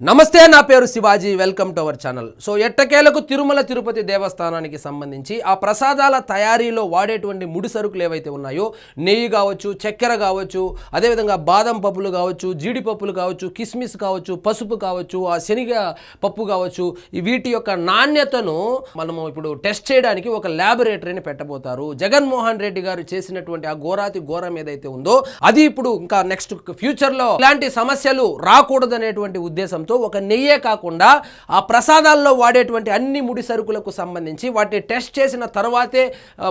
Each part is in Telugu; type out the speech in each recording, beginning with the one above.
నమస్తే, నా పేరు Shivaji. Welcome to our channel. So ఎట్టకేలకు తిరుమల తిరుపతి దేవస్థానానికి సంబంధించి ఆ ప్రసాదాల తయారీలో వాడేటువంటి ముడి సరుకులు ఏవైతే ఉన్నాయో, నెయ్యి కావచ్చు, చక్కెర కావచ్చు, అదేవిధంగా బాదం పప్పులు కావచ్చు, జీడిపప్పులు కావచ్చు, కిస్మిస్ కావచ్చు, పసుపు కావచ్చు, ఆ శనగ పప్పు కావచ్చు, వీటి యొక్క నాణ్యతను మనము ఇప్పుడు టెస్ట్ చేయడానికి ఒక ల్యాబొరేటరీని పెట్టబోతారు. జగన్మోహన్ రెడ్డి గారు చేసినటువంటి ఆ ఘోరాతి ఘోరం ఏదైతే ఉందో, అది ఇప్పుడు ఇంకా నెక్స్ట్ ఫ్యూచర్లో ఇలాంటి సమస్యలు రాకూడదనేటువంటి ఉద్దేశం ఒక నెయ్యే కాకుండా ఆ ప్రసాదాల్లో వాడేటువంటి అన్ని ముడి సరుకులకు సంబంధించి వాటిని టెస్ట్ చేసిన తర్వాతే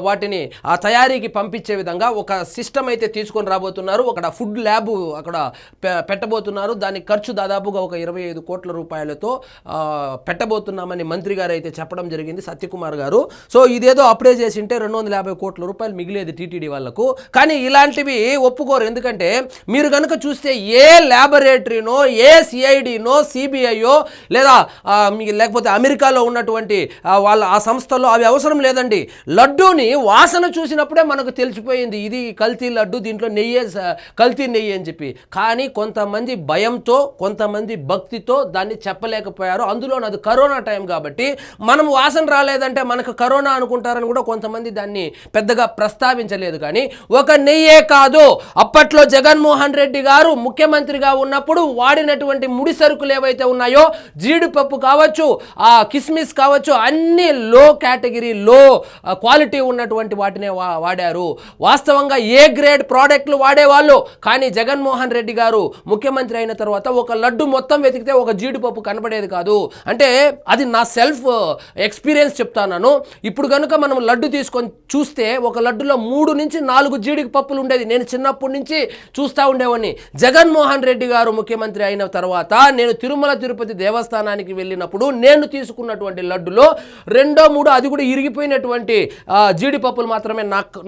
వాటిని ఆ తయారీకి పంపించే విధంగా ఒక సిస్టమ్ అయితే తీసుకొని రాబోతున్నారు. అక్కడ ఫుడ్ ల్యాబ్ అక్కడ పెట్టబోతున్నారు. దానికి ఖర్చు దాదాపుగా ఒక 25 కోట్ల రూపాయలతో పెట్టబోతున్నామని మంత్రి గారు అయితే చెప్పడం జరిగింది, సత్యకుమార్ గారు. సో ఇదేదో అప్లై చేసింటే 250 కోట్ల రూపాయలు మిగిలేదు టీటీడీ వాళ్లకు. కానీ ఇలాంటివి ఒప్పుకోరు. ఎందుకంటే మీరు కనుక చూస్తే ఏ ల్యాబొరేటరీనో, ఏ సిఐడినో, సిబిఐయో లేదా లేకపోతే అమెరికాలో ఉన్నటువంటి వాళ్ళ ఆ సంస్థలో అవి అవసరం లేదండి. లడ్డూని వాసన చూసినప్పుడే మనకు తెలిసిపోయింది ఇది కల్తీ లడ్డు, దీంట్లో నెయ్యే కల్తీ నెయ్యి అని చెప్పి. కానీ కొంతమంది భయంతో, కొంతమంది భక్తితో దాన్ని చెప్పలేకపోయారు. అందులో అది కరోనా టైం కాబట్టి మనం వాసన రాలేదంటే మనకు కరోనా అనుకుంటారని కూడా కొంతమంది దాన్ని పెద్దగా ప్రస్తావించలేదు. కానీ ఒక నెయ్యే కాదు, అప్పట్లో జగన్మోహన్ రెడ్డి గారు ముఖ్యమంత్రిగా ఉన్నప్పుడు వాడినటువంటి ముడి సరుకులు ఏవైతే ఉన్నాయో, జీడిపప్పు కావచ్చు, ఆ కిస్మిస్ కావచ్చు, అన్ని లో కేటగిరీ, లో క్వాలిటీ ఉన్నటువంటి వాటినే వాడారు. వాస్తవంగా ఏ గ్రేడ్ ప్రోడక్ట్లు వాడేవాళ్ళు. కానీ జగన్మోహన్ రెడ్డి గారు ముఖ్యమంత్రి అయిన తర్వాత ఒక లడ్డు మొత్తం వెతికితే ఒక జీడిపప్పు కనపడేది కాదు. అంటే అది నా సెల్ఫ్ ఎక్స్పీరియన్స్ చెప్తాను. ఇప్పుడు కనుక మనం లడ్డు తీసుకొని చూస్తే ఒక లడ్డులో 3 నుంచి 4 జీడిపప్పులు ఉండేది. నేను చిన్నప్పటి నుంచి చూస్తూ ఉండేవాడిని. జగన్మోహన్ రెడ్డి గారు ముఖ్యమంత్రి అయిన తర్వాత నేను తిరుమల తిరుపతి దేవస్థానానికి వెళ్ళినప్పుడు నేను తీసుకున్నటువంటి లడ్డులో 2-3 అది కూడా ఇరిగిపోయినటువంటి జీడిపప్పులు మాత్రమే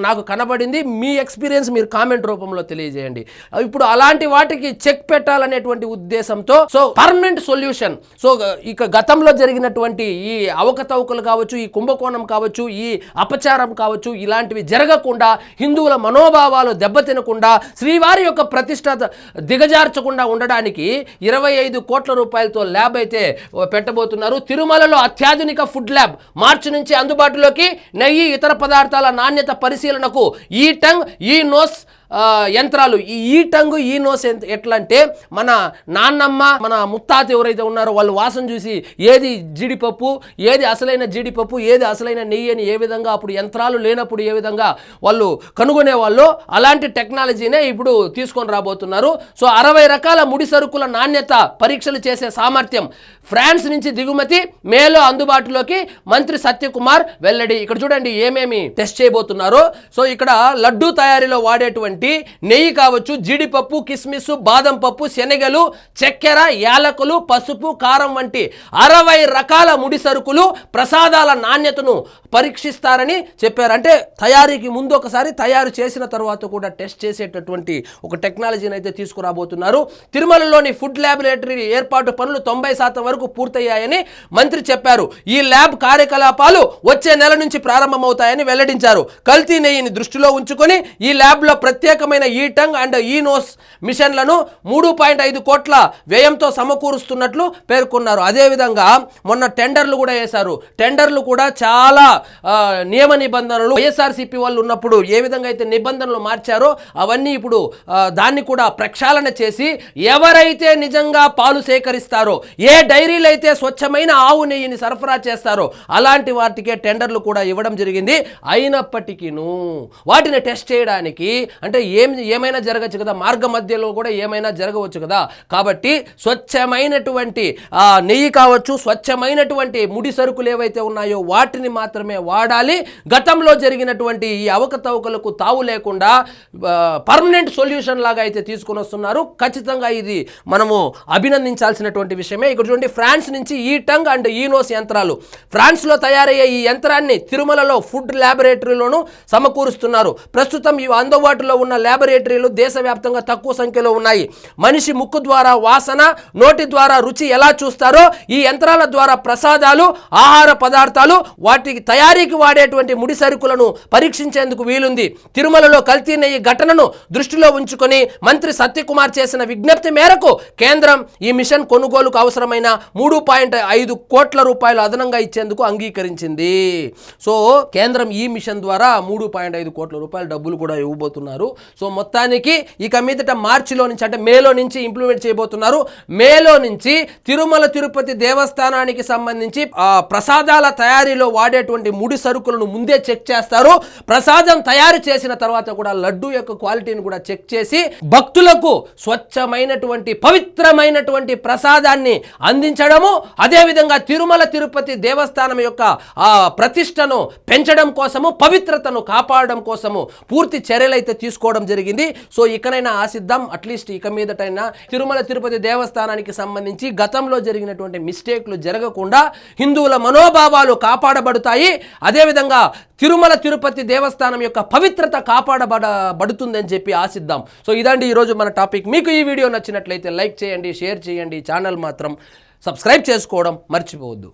నాకు కనబడింది. మీ ఎక్స్పీరియన్స్ మీరు కామెంట్ రూపంలో తెలియజేయండి. ఇప్పుడు అలాంటి వాటికి చెక్ పెట్టాలనేటువంటి ఉద్దేశంతో సో పర్మనెంట్ సొల్యూషన్, సో ఇక గతంలో జరిగినటువంటి ఈ అవకతవకలు కావచ్చు, ఈ కుంభకోణం కావచ్చు, ఈ అపచారం కావచ్చు, ఇలాంటివి జరగకుండా, హిందువుల మనోభావాలు దెబ్బతినకుండా, శ్రీవారి యొక్క ప్రతిష్ట దిగజార్చకుండా ఉండడానికి 25 కోట్ల రూపాయలతో ల్యాబ్ అయితే పెట్టబోతున్నారు. తిరుమలలో అత్యాధునిక ఫుడ్ ల్యాబ్ మార్చి నుంచి అందుబాటులోకి. నెయ్యి, ఇతర పదార్థాల నాణ్యత పరిశీలనకు ఈ టంగ్, ఈ నోస్ యంత్రాలు. ఈ టంగ్, ఈ నోస్ ఎట్లా అంటే మన నాన్నమ్మ, మన ముత్తాత ఎవరైతే ఉన్నారో వాళ్ళు వాసన చూసి ఏది జీడిపప్పు, ఏది అసలైన జీడిపప్పు, ఏది అసలైన నెయ్యి అని ఏ విధంగా అప్పుడు యంత్రాలు లేనప్పుడు ఏ విధంగా వాళ్ళు కనుగొనే వాళ్ళు, అలాంటి టెక్నాలజీనే ఇప్పుడు తీసుకొని రాబోతున్నారు. సో 60 రకాల ముడి సరుకుల నాణ్యత పరీక్షలు చేసే సామర్థ్యం ఫ్రాన్స్ నుంచి దిగుమతి, మేలో అందుబాటులోకి. మంత్రి సత్యకుమార్ వెల్లడి. ఇక్కడ చూడండి ఏమేమి టెస్ట్ చేయబోతున్నారో. సో ఇక్కడ లడ్డూ తయారీలో వాడేటువంటి నెయ్యి కావచ్చు, జీడిపప్పు, కిస్మిస్, బాదం పప్పు, శనగలు, చక్కెర, యాలకులు, పసుపు, కారం వంటి 60 రకాల ముడి సరుకులు ప్రసాదాల నాణ్యతను పరీక్షిస్తారని చెప్పారు. అంటే తయారీకి ముందు ఒకసారి, తయారు చేసిన తర్వాత కూడా టెస్ట్ చేసేటటువంటి ఒక టెక్నాలజీని అయితే తీసుకురాబోతున్నారు. తిరుమలలోని ఫుడ్ ల్యాబొరేటరీ ఏర్పాటు పనులు 90% వరకు పూర్తయ్యాయని మంత్రి చెప్పారు. ఈ ల్యాబ్ కార్యకలాపాలు వచ్చే నెల నుంచి ప్రారంభమవుతాయని వెల్లడించారు. కల్తీ నెయ్యిని దృష్టిలో ఉంచుకొని ఈ ల్యాబ్లో ప్రత్యేకమైన ఈ టంగ్ అండ్ ఈ నోస్ మిషన్లను 3.5 కోట్ల వ్యయంతో సమకూరుస్తున్నట్లు పేర్కొన్నారు. అదేవిధంగా మొన్న టెండర్లు కూడా వేశారు. టెండర్లు కూడా చాలా నియమ నిబంధనలు వైఎస్ఆర్సీపీ వాళ్ళు ఉన్నప్పుడు ఏ విధంగా అయితే నిబంధనలు మార్చారో అవన్నీ ఇప్పుడు దాన్ని కూడా ప్రక్షాళన చేసి ఎవరైతే నిజంగా పాలు సేకరిస్తారో, ఏ డైరీలు అయితే స్వచ్ఛమైన ఆవు నెయ్యిని సరఫరా చేస్తారో అలాంటి వాటికే టెండర్లు కూడా ఇవ్వడం జరిగింది. అయినప్పటికీను వాటిని టెస్ట్ చేయడానికి అంటే ఏమైనా జరగచ్చు కదా, మార్గ మధ్యలో కూడా ఏమైనా జరగవచ్చు కదా. కాబట్టి స్వచ్ఛమైనటువంటి నెయ్యి కావచ్చు, స్వచ్ఛమైనటువంటి ముడి సరుకులు ఏవైతే ఉన్నాయో వాటిని మాత్రమే వాడాలి. గతంలో జరిగినటువంటి ఈ అవకతవకలకు తావు లేకుండా పర్మనెంట్ సొల్యూషన్ లాగా అయితే తీసుకొని వస్తున్నారు. ఖచ్చితంగా ఇది మనము అభినందించాల్సినటువంటి విషయమే. ఇక్కడ చూడండి, ఫ్రాన్స్ నుంచి ఈ టంగ్ అండ్ ఈ నోస్ యంత్రాలు. ఫ్రాన్స్లో తయారయ్యే ఈ యంత్రాన్ని తిరుమలలో ఫుడ్ ల్యాబొరేటరీలోనూ సమకూరుస్తున్నారు. ప్రస్తుతం ఇవి అందుబాటులో ఉన్న ల్యాబొరేటరీలు దేశవ్యాప్తంగా తక్కువ సంఖ్యలో ఉన్నాయి. మనిషి ముక్కు ద్వారా వాసన, నోటి ద్వారా రుచి ఎలా చూస్తారో ఈ యంత్రాల ద్వారా ప్రసాదాలు, ఆహార పదార్థాలు, వాటికి తయారీకి వాడేటువంటి ముడి సరుకులను పరీక్షించేందుకు వీలుంది. తిరుమలలో కల్తీ నెయ్యి ఘటనను దృష్టిలో ఉంచుకొని మంత్రి సత్యకుమార్ చేసిన విజ్ఞప్తి మేరకు కేంద్రం ఈ మిషన్ కొనుగోలుకు అవసరమైన 3.5 కోట్ల రూపాయలు అదనంగా ఇచ్చేందుకు అంగీకరించింది. సో కేంద్రం ఈ మిషన్ ద్వారా 3.5 కోట్ల రూపాయల డబ్బులు కూడా ఇవ్వబోతున్నారు. సో మొత్తానికి ఇక మీదట మార్చిలో నుంచి అంటే మేలో నుంచి ఇంప్లిమెంట్ చేయబోతున్నారు. మేలో నుంచి తిరుమల తిరుపతి దేవస్థానానికి సంబంధించి ప్రసాదాల తయారీలో వాడేటువంటి ముడి సరుకులను ముందే చెక్ చేస్తారు. ప్రసాదం తయారు చేసిన తర్వాత కూడా లడ్డు యొక్క క్వాలిటీని కూడా చెక్ చేసి భక్తులకు స్వచ్ఛమైనటువంటి పవిత్రమైనటువంటి ప్రసాదాన్ని అందించడము, అదేవిధంగా తిరుమల తిరుపతి దేవస్థానం యొక్క ప్రతిష్టను పెంచడం కోసము, పవిత్రతను కాపాడడం కోసము పూర్తి చర్యలైతే తీసుకోవడం జరిగింది. సో ఇకనైనా ఆశిద్దాం, అట్లీస్ట్ ఇక మీదటైనా తిరుమల తిరుపతి దేవస్థానానికి సంబంధించి గతంలో జరిగినటువంటి మిస్టేక్లు జరగకుండా హిందువుల మనోభావాలు కాపాడబడతాయి. అదేవిధంగా తిరుమల తిరుపతి దేవస్థానం యొక్క పవిత్రత కాపాడబడుతుందని చెప్పి ఆశిద్దాం. సో ఇదండి ఈరోజు మన టాపిక్. మీకు ఈ వీడియో నచ్చినట్లయితే లైక్ చేయండి, షేర్ చేయండి, ఛానల్ మాత్రం సబ్స్క్రైబ్ చేసుకోవడం మర్చిపోవద్దు.